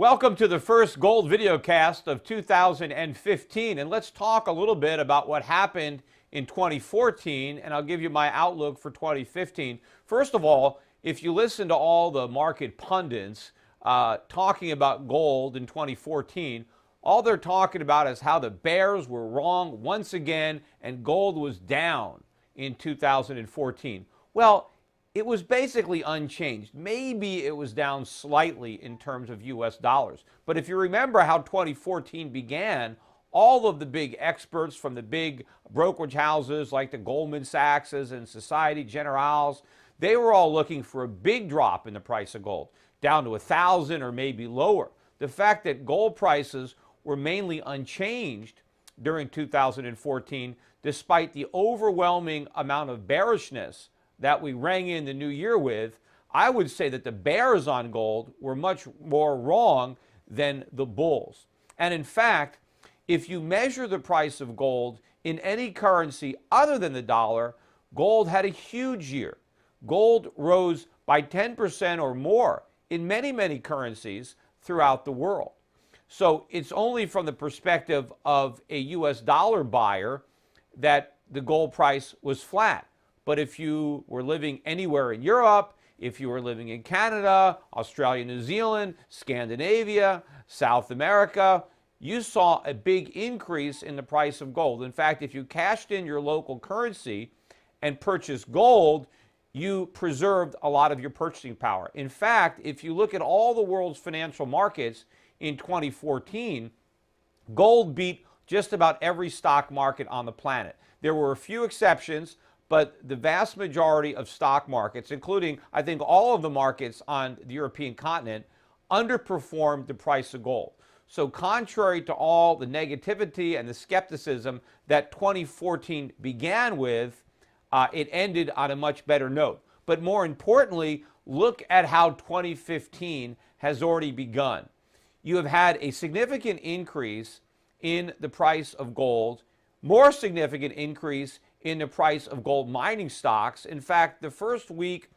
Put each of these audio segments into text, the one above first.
Welcome to the first gold videocast of 2015, and let's talk a little bit about what happened in 2014, and I'll give you my outlook for 2015. First of all, if you listen to all the market pundits talking about gold in 2014, all they're talking about is how the bears were wrong once again and gold was down in 2014. Well, it was basically unchanged. Maybe it was down slightly in terms of US dollars. But if you remember how 2014 began, all of the big experts from the big brokerage houses like the Goldman Sachs's and Societe Generale's, they were all looking for a big drop in the price of gold, down to 1,000 or maybe lower. The fact that gold prices were mainly unchanged during 2014, despite the overwhelming amount of bearishness that we rang in the new year with, I would say that the bears on gold were much more wrong than the bulls. And in fact, if you measure the price of gold in any currency other than the dollar, gold had a huge year. Gold rose by 10% or more in many, many currencies throughout the world. So it's only from the perspective of a US dollar buyer that the gold price was flat. But if you were living anywhere in Europe, if you were living in Canada, Australia, New Zealand, Scandinavia, South America, you saw a big increase in the price of gold. In fact, if you cashed in your local currency and purchased gold, you preserved a lot of your purchasing power. In fact, if you look at all the world's financial markets in 2014, gold beat just about every stock market on the planet. There were a few exceptions, but the vast majority of stock markets, including, I think, all of the markets on the European continent, underperformed the price of gold. So contrary to all the negativity and the skepticism that 2014 began with, it ended on a much better note. But more importantly, look at how 2015 has already begun. You have had a significant increase in the price of gold, more significant increase in the price of gold mining stocks. In fact, the first week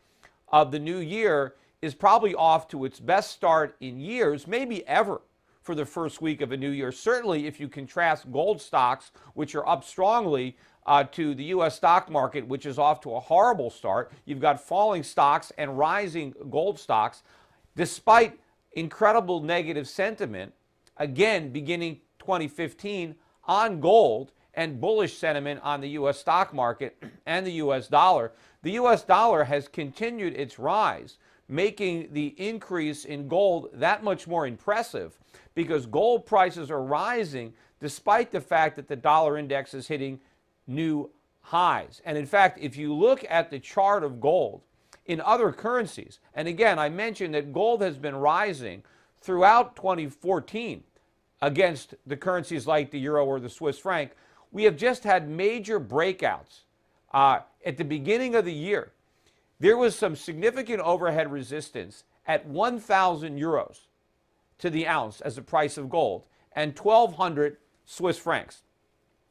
of the new year is probably off to its best start in years, maybe ever, for the first week of a new year. Certainly, if you contrast gold stocks, which are up strongly, to the U.S. stock market, which is off to a horrible start. You've got falling stocks and rising gold stocks, despite incredible negative sentiment, again, beginning 2015 on gold, and bullish sentiment on the U.S. stock market and the U.S. dollar. The U.S. dollar has continued its rise, making the increase in gold that much more impressive because gold prices are rising despite the fact that the dollar index is hitting new highs. And in fact, if you look at the chart of gold in other currencies, and again, I mentioned that gold has been rising throughout 2014 against the currencies like the euro or the Swiss franc, we have just had major breakouts. At the beginning of the year, there was some significant overhead resistance at 1,000 euros to the ounce as the price of gold and 1,200 Swiss francs.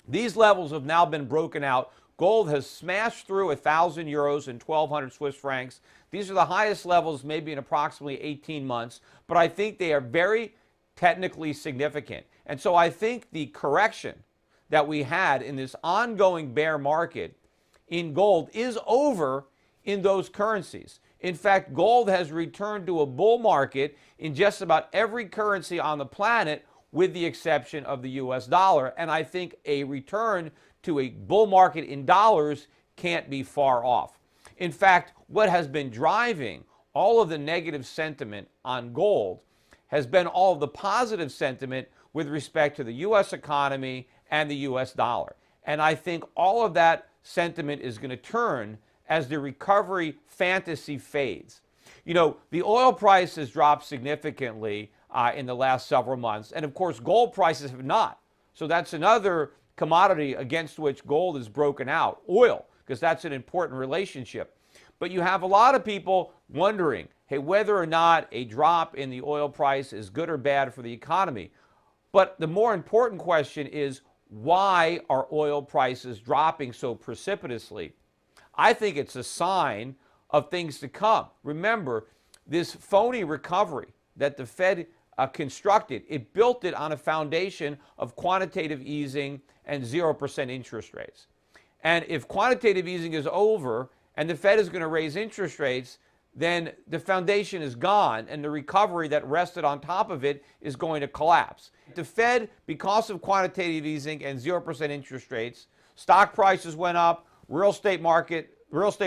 These levels have now been broken out. Gold has smashed through 1,000 euros and 1,200 Swiss francs. These are the highest levels maybe in approximately 18 months, but I think they are very technically significant. And so I think the correction that we had in this ongoing bear market in gold is over in those currencies. In fact, gold has returned to a bull market in just about every currency on the planet with the exception of the US dollar. And I think a return to a bull market in dollars can't be far off. In fact, what has been driving all of the negative sentiment on gold has been all of the positive sentiment with respect to the US economy and the US dollar. And I think all of that sentiment is going to turn as the recovery fantasy fades. You know, the oil price has dropped significantly in the last several months. And of course, gold prices have not. So that's another commodity against which gold is broken out, oil, because that's an important relationship. But you have a lot of people wondering, hey, whether or not a drop in the oil price is good or bad for the economy. But the more important question is, why are oil prices dropping so precipitously? I think it's a sign of things to come. Remember, this phony recovery that the Fed constructed. It built it on a foundation of quantitative easing and 0% interest rates. And if quantitative easing is over and the Fed is going to raise interest rates, then the foundation is gone and the recovery that rested on top of it is going to collapse. The Fed, because of quantitative easing and 0% interest rates, stock prices went up, real estate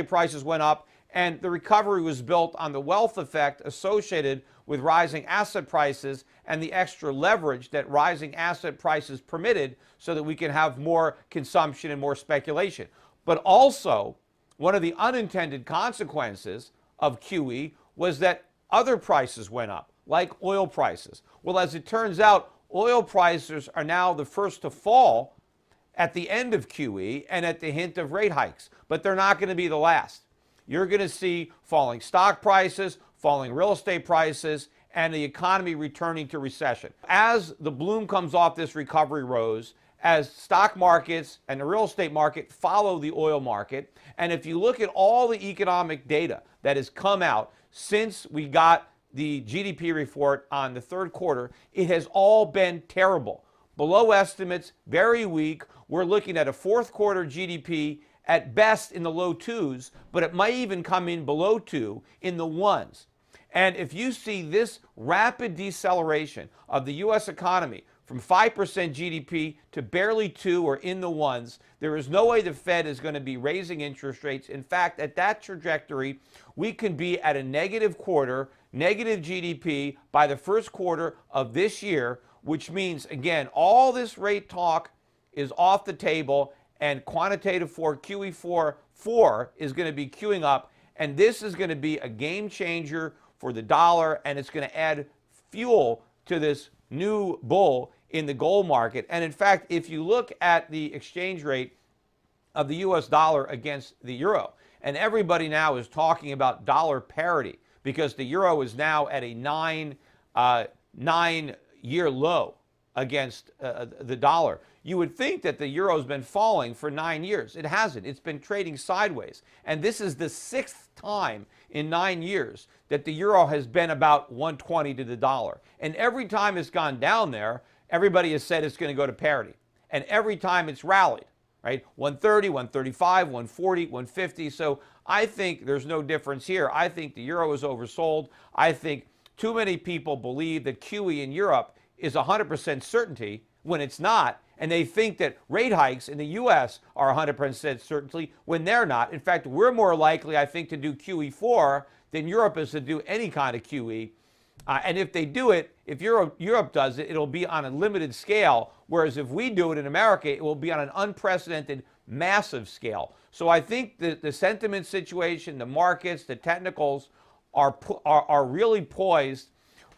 prices went up, and the recovery was built on the wealth effect associated with rising asset prices and the extra leverage that rising asset prices permitted so that we can have more consumption and more speculation. But also, one of the unintended consequences of QE was that other prices went up, like oil prices. Well, as it turns out, oil prices are now the first to fall at the end of QE and at the hint of rate hikes, but they're not going to be the last. You're going to see falling stock prices, falling real estate prices, and the economy returning to recession. As the bloom comes off this recovery rose, as stock markets and the real estate market follow the oil market, and if you look at all the economic data that has come out since we got the GDP report on the third quarter, it has all been terrible. Below estimates, very weak. We're looking at a fourth quarter GDP at best in the low twos, but it might even come in below 2 in the ones. And if you see this rapid deceleration of the U.S. economy from 5% GDP to barely 2 or in the ones, there is no way the Fed is going to be raising interest rates. In fact, at that trajectory, we can be at a negative quarter, negative GDP by the first quarter of this year, which means, again, all this rate talk is off the table, and quantitative QE4 is going to be queuing up, and this is going to be a game changer for the dollar, and it's going to add fuel to this new bull in the gold market. And in fact, if you look at the exchange rate of the US dollar against the euro, and everybody now is talking about dollar parity because the euro is now at a nine-year low against the dollar. You would think that the euro has been falling for 9 years. It hasn't. It's been trading sideways. And this is the 6th time in 9 years that the euro has been about 120 to the dollar. And every time it's gone down there, everybody has said it's going to go to parity. And every time it's rallied, right? 130, 135, 140, 150. So I think there's no difference here. I think the euro is oversold. I think too many people believe that QE in Europe is 100% certainty when it's not. And they think that rate hikes in the U.S. are 100% certainty when they're not. In fact, we're more likely, I think, to do QE4 than Europe is to do any kind of QE. And if they do it, if Europe does it, it'll be on a limited scale, whereas if we do it in America, it will be on an unprecedented, massive scale. So I think the sentiment situation, the markets, the technicals are really poised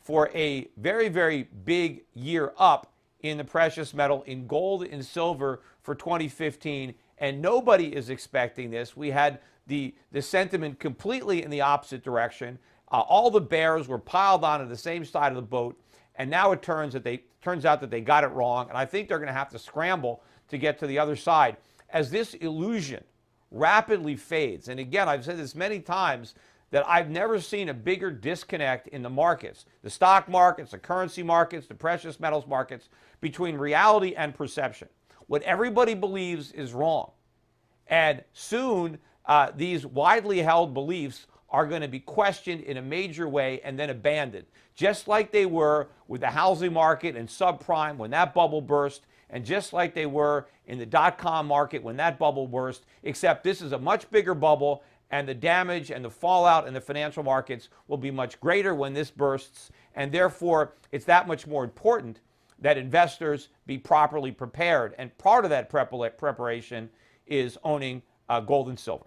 for a very, very big year up in the precious metal, in gold and silver for 2015, and nobody is expecting this. We had the sentiment completely in the opposite direction. All the bears were piled onto the same side of the boat, and now it turns out that they got it wrong, and I think they're going to have to scramble to get to the other side as this illusion rapidly fades. And again, I've said this many times, that I've never seen a bigger disconnect in the markets, the stock markets, the currency markets, the precious metals markets, between reality and perception. What everybody believes is wrong. And soon, these widely held beliefs are going to be questioned in a major way and then abandoned, just like they were with the housing market and subprime when that bubble burst, and just like they were in the dot-com market when that bubble burst, except this is a much bigger bubble, and the damage and the fallout in the financial markets will be much greater when this bursts, and therefore it's that much more important that investors be properly prepared. And part of that preparation is owning gold and silver.